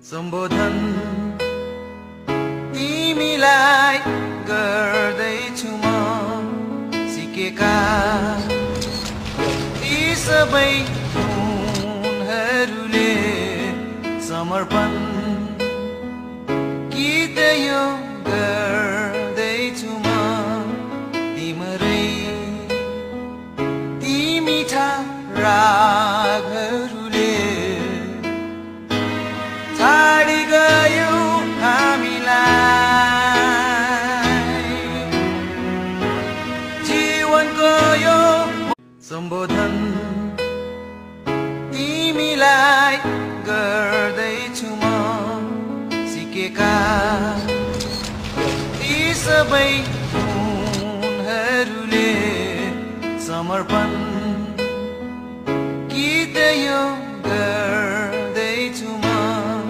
सम्बोधन तिमीलाई गर्दैछु म सिकेका यी सबै गुणहरूले समर्पण गीत यो गर्दैछु म तिम्रै ती मिठा रागहरूले छाडी गयो हामीलाई जीवनको यो सम्बोधन तिमीलाई गर्दैछु म सिकेका यी सबै गुणहरूले समर्पण गीत यो